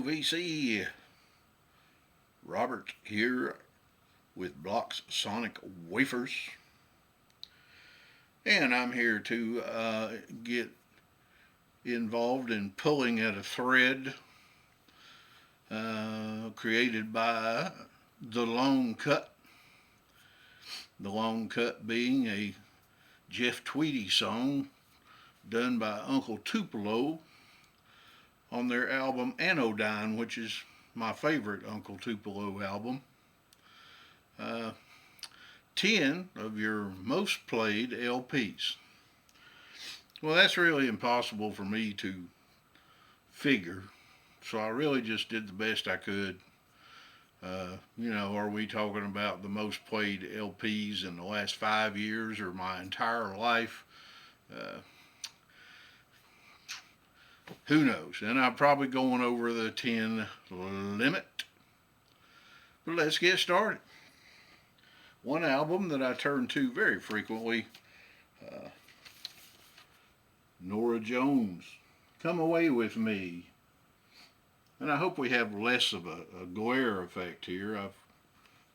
VC. Robert here with Block's Sonic Wafers. And I'm here to get involved in pulling at a thread created by The Long Cut. The Long Cut being a Jeff Tweedy song done by Uncle Tupelo on their album Anodyne, which is my favorite Uncle Tupelo album. 10 of your most played L.P.s. Well, that's really impossible for me to figure, so I really just did the best I could. Are we talking about the most played L.P.s in the last 5 years or my entire life? Who knows? And I'm probably going over the 10 limit. But let's get started. One album that I turn to very frequently, Nora Jones, Come Away With Me. And I hope we have less of a glare effect here. I've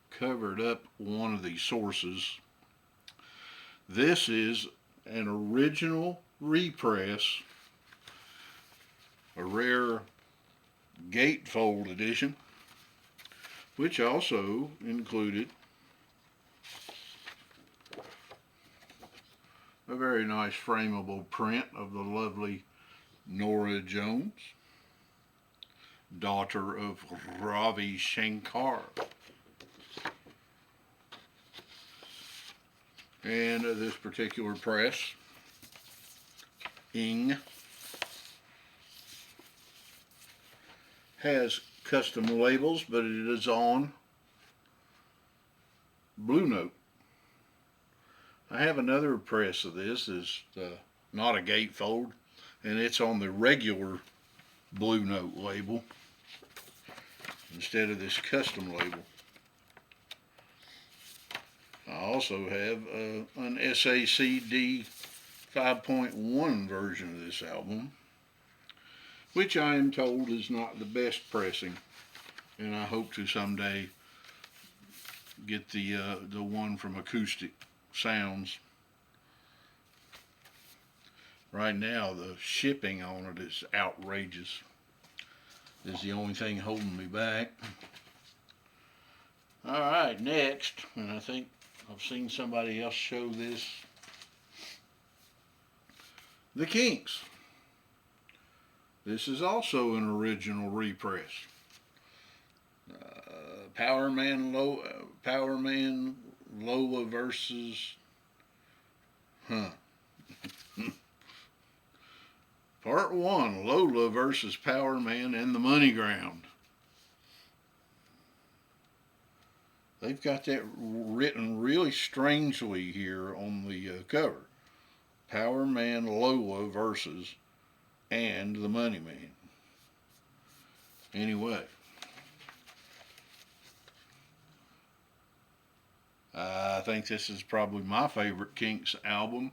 covered up one of these sources. This is an original repress, a rare gatefold edition, which also included a very nice frameable print of the lovely Nora Jones, daughter of Ravi Shankar. And this particular press, Ing, has custom labels, but it is on Blue Note. I have another press of this. It's not a gatefold, and it's on the regular Blue Note label instead of this custom label. I also have an SACD 5.1 version of this album, which I am told is not the best pressing, and I hope to someday get the one from Acoustic Sounds. Right now the shipping on it is outrageous. It's the only thing holding me back. Alright, next, and I think I've seen somebody else show this, the Kinks. This is also an original repress. Power Man Lola versus Part 1, Lola versus Power Man and the Money Ground. They've got that written really strangely here on the cover. Power Man Lola versus and the Money Man. Anyway, I think this is probably my favorite Kinks album.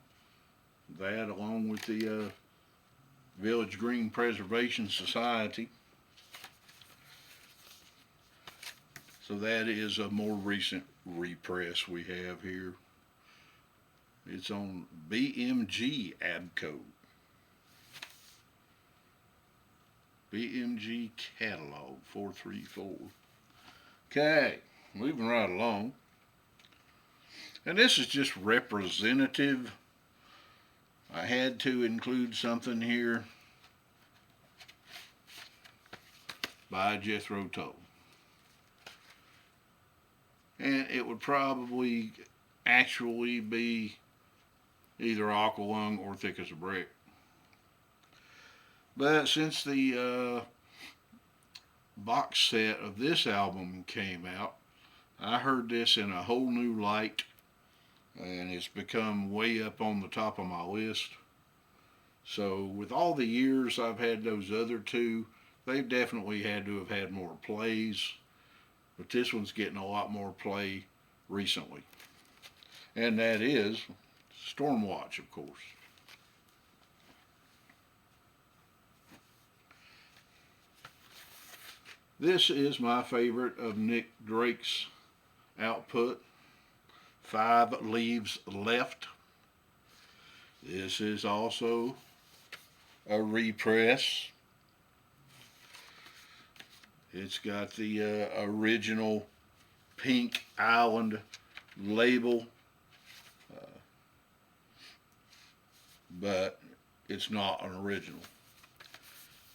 That, along with the Village Green Preservation Society. So that is a more recent repress we have here. It's on BMG Abco. BMG Catalog 434. Okay, moving right along. And this is just representative. I had to include something here by Jethro Tull. And it would probably actually be either Aqualung or Thick as a Brick. But since the box set of this album came out, I heard this in a whole new light, and it's become way up on the top of my list. So with all the years I've had those other two, they've definitely had to have had more plays, but this one's getting a lot more play recently. And that is Stormwatch, of course. This is my favorite of Nick Drake's output, Five Leaves Left. This is also a repress. It's got the original Pink Island label, but it's not an original.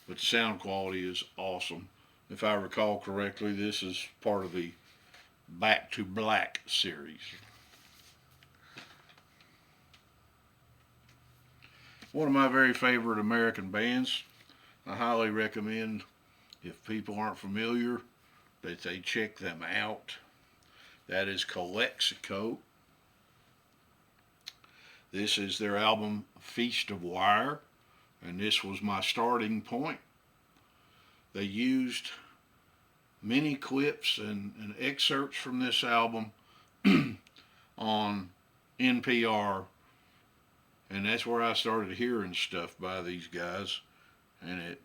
But the sound quality is awesome. If I recall correctly, this is part of the Back to Black series. One of my very favorite American bands. I highly recommend, if people aren't familiar, that they check them out. That is Calexico. This is their album Feast of Wire, and this was my starting point. They used many clips and excerpts from this album on NPR, and that's where I started hearing stuff by these guys, and it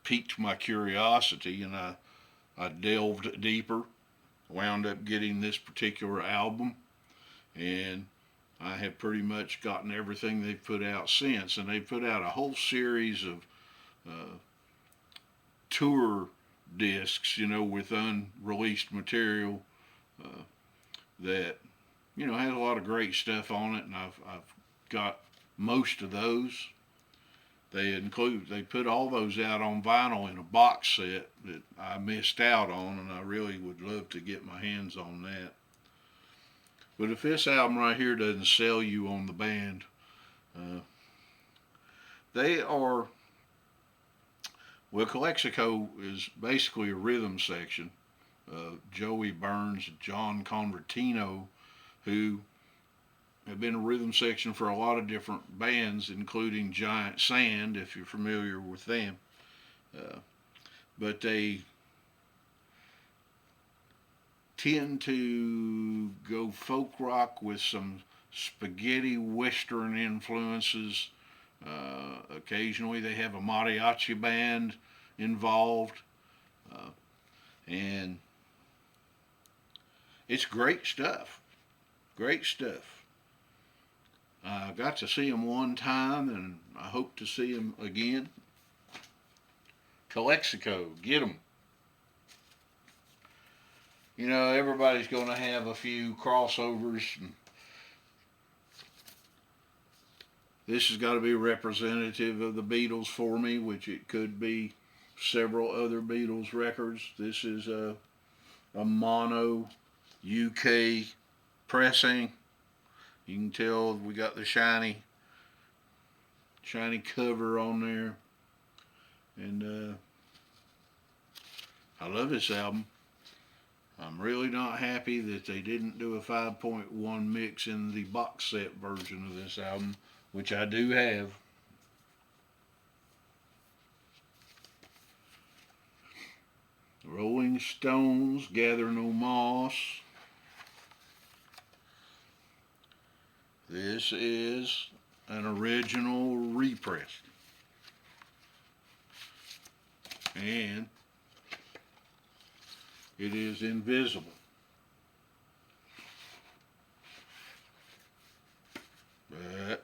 piqued my curiosity, and I delved deeper, wound up getting this particular album, and I have pretty much gotten everything they've put out since. And they put out a whole series of tour discs, with unreleased material that, has a lot of great stuff on it, and I've got most of those. They put all those out on vinyl in a box set that I missed out on, and I really would love to get my hands on that. But if this album right here doesn't sell you on the band, they are, well, Calexico is basically a rhythm section. Joey Burns, John Convertino, who have been a rhythm section for a lot of different bands, including Giant Sand, if you're familiar with them. But they tend to go folk rock with some spaghetti western influences. Occasionally they have a mariachi band involved. And it's great stuff. Great stuff. I got to see them one time, and I hope to see them again. Calexico, get them. Everybody's going to have a few crossovers. This has got to be representative of the Beatles for me, which it could be several other Beatles records. This is a mono UK pressing. You can tell we got the shiny cover on there. And I love this album. I'm really not happy that they didn't do a 5.1 mix in the box set version of this album, which I do have. Rolling Stones, Gather No Moss. This is an original repress. And it is invisible. But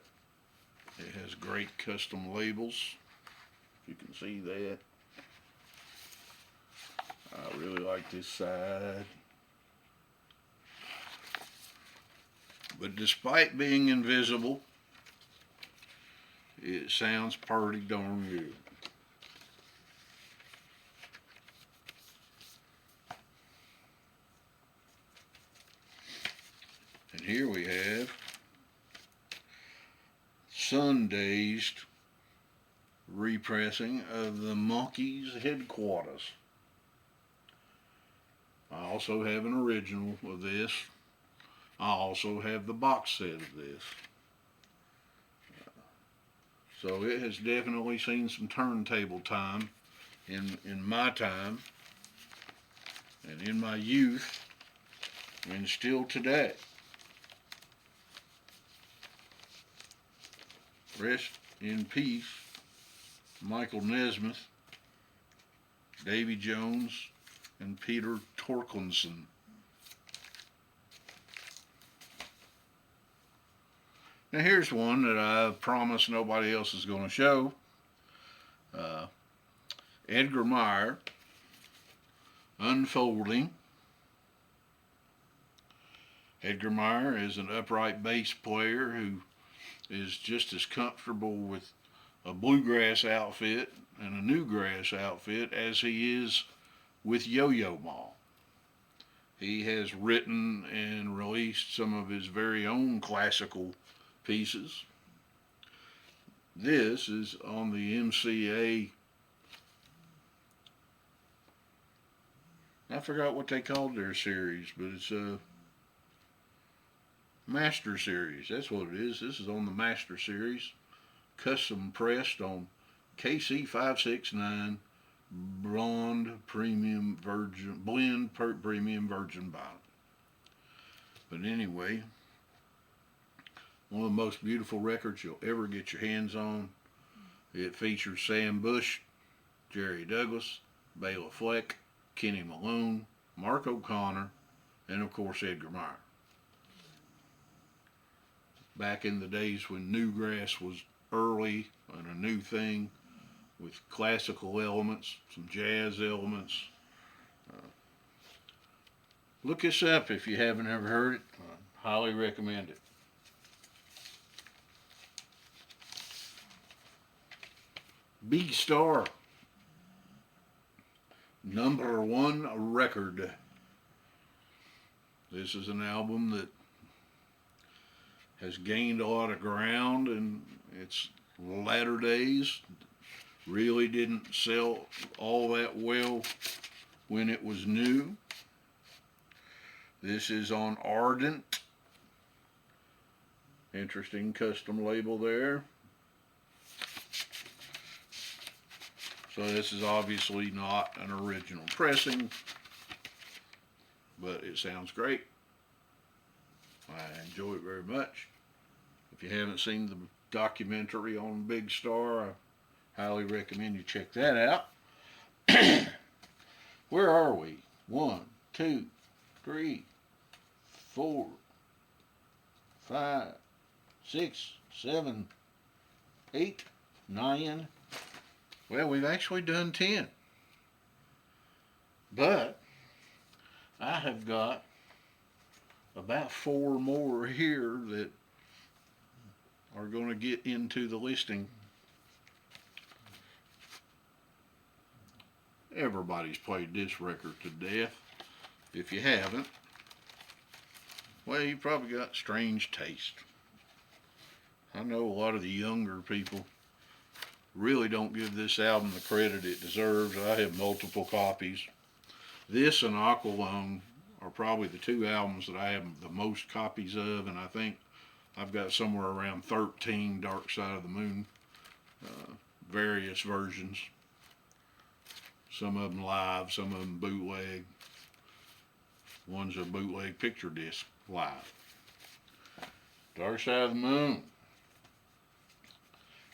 it has great custom labels. You can see that. I really like this side. But despite being invisible, it sounds pretty darn good. And here we have Sun-Dazed repressing of the Monkees Headquarters. I also have an original of this. I also have the box set of this. So it has definitely seen some turntable time in my time and in my youth and still today. Rest in peace, Michael Nesmith. Davy Jones, and Peter Torkelson. Now here's one that I promise nobody else is going to show. Uh, Edgar Meyer, Unfolding. Edgar Meyer is an upright bass player who is just as comfortable with a bluegrass outfit and a newgrass outfit as he is with Yo-Yo Ma. He has written and released some of his very own classical pieces. This is on the MCA. I forgot what they called their series, but it's a Master Series. That's what it is. This is on the Master Series, custom pressed on KC569 blonde premium virgin premium virgin vinyl. But anyway, one of the most beautiful records you'll ever get your hands on. It features Sam Bush, Jerry Douglas, Bela Fleck, Kenny Malone, Mark O'Connor, and of course Edgar Meyer. Back in the days when newgrass was early and a new thing, with classical elements, some jazz elements. Look this up if you haven't ever heard it. I highly recommend it. Big Star, #1 record. This is an album that has gained a lot of ground in its latter days. Really didn't sell all that well when it was new. This is on Ardent. Interesting custom label there. So this is obviously not an original pressing, but it sounds great. I enjoy it very much. If you haven't seen the documentary on Big Star, I highly recommend you check that out. Where are we? 1, 2, 3, 4, 5, 6, 7, 8, 9. Well, we've actually done 10. But I have got about 4 more here that are going to get into the listing. Everybody's played this record to death. If you haven't, well, you probably got strange taste. I know a lot of the younger people really don't give this album the credit it deserves. I have multiple copies. This and Aqualung are probably the 2 albums that I have the most copies of, and I think I've got somewhere around 13 Dark Side of the Moon, various versions. Some of them live, some of them bootleg. One's a bootleg picture disc live. Dark Side of the Moon.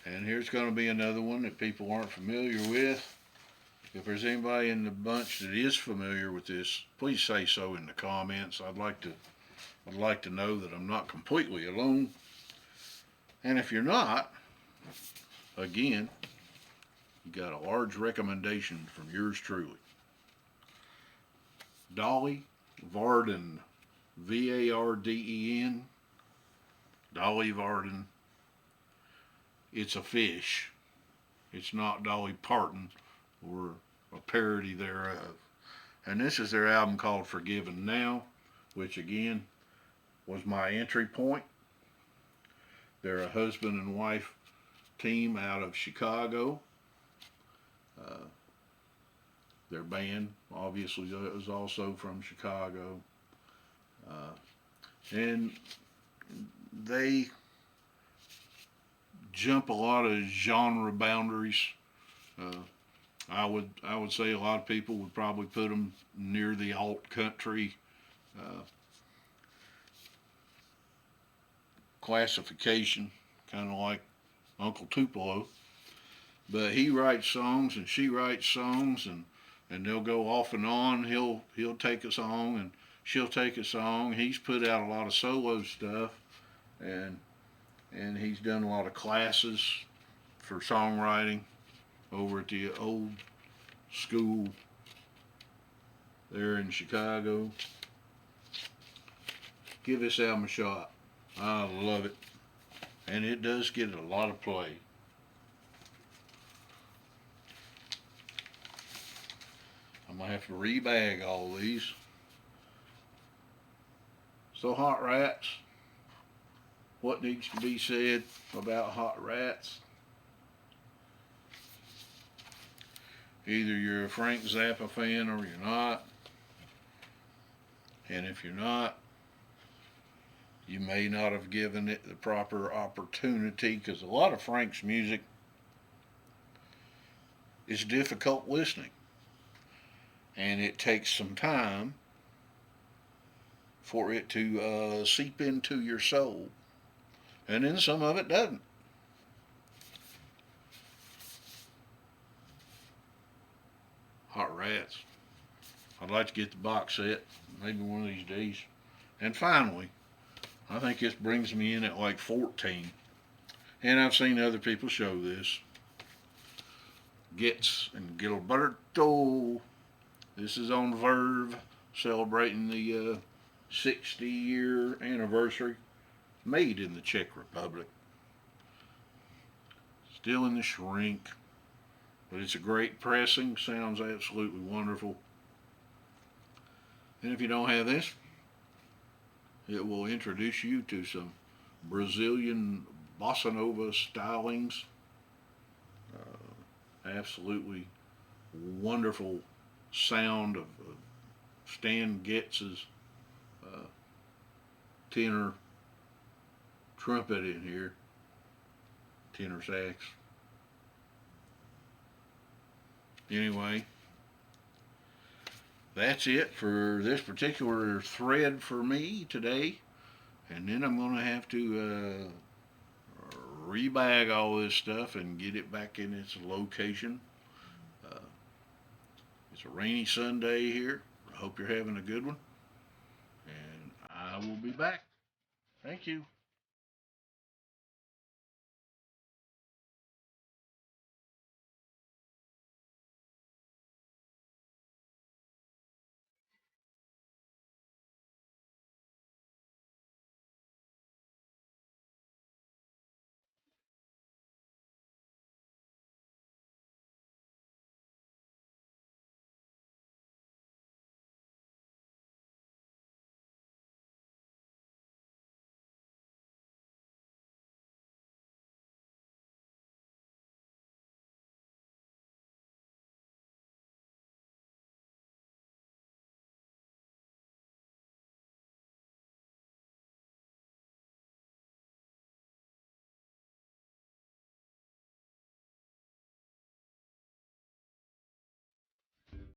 And here's going to be another one that people aren't familiar with. If there's anybody in the bunch that is familiar with this, please say so in the comments. I'd like to know that I'm not completely alone. And if you're not, again, you got a large recommendation from yours truly. Dolly Varden, Varden, Dolly Varden. It's a fish. It's not Dolly Parton or a parody thereof. And this is their album called Forgiven Now, which again was my entry point. They're a husband and wife team out of Chicago. Their band obviously is also from Chicago. And they jump a lot of genre boundaries. I would say a lot of people would probably put them near the alt country classification, kind of like Uncle Tupelo. But he writes songs and she writes songs, and and they'll go off and on. He'll take a song and she'll take a song. He's put out a lot of solo stuff, and he's done a lot of classes for songwriting over at the old school there in Chicago. Give this album a shot. I love it, and it does get a lot of play. I'm gonna have to rebag all these. So Hot Rats, what needs to be said about Hot Rats? Either you're a Frank Zappa fan or you're not. And if you're not, you may not have given it the proper opportunity, because a lot of Frank's music is difficult listening. And it takes some time for it to seep into your soul. And then some of it doesn't. Hot Rats. I'd like to get the box set, maybe one of these days. And finally, I think this brings me in at like 14. And I've seen other people show this. Getz and Gilberto. This is on Verve, celebrating the 60-year anniversary. Made in the Czech Republic. Still in the shrink. But it's a great pressing. Sounds absolutely wonderful. And if you don't have this, it will introduce you to some Brazilian bossa nova stylings. Absolutely wonderful sound of Stan Getz's tenor trumpet in here, tenor sax. Anyway, that's it for this particular thread for me today. And then I'm going to have to rebag all this stuff and get it back in its location. It's a rainy Sunday here. I hope you're having a good one. And I will be back. Thank you.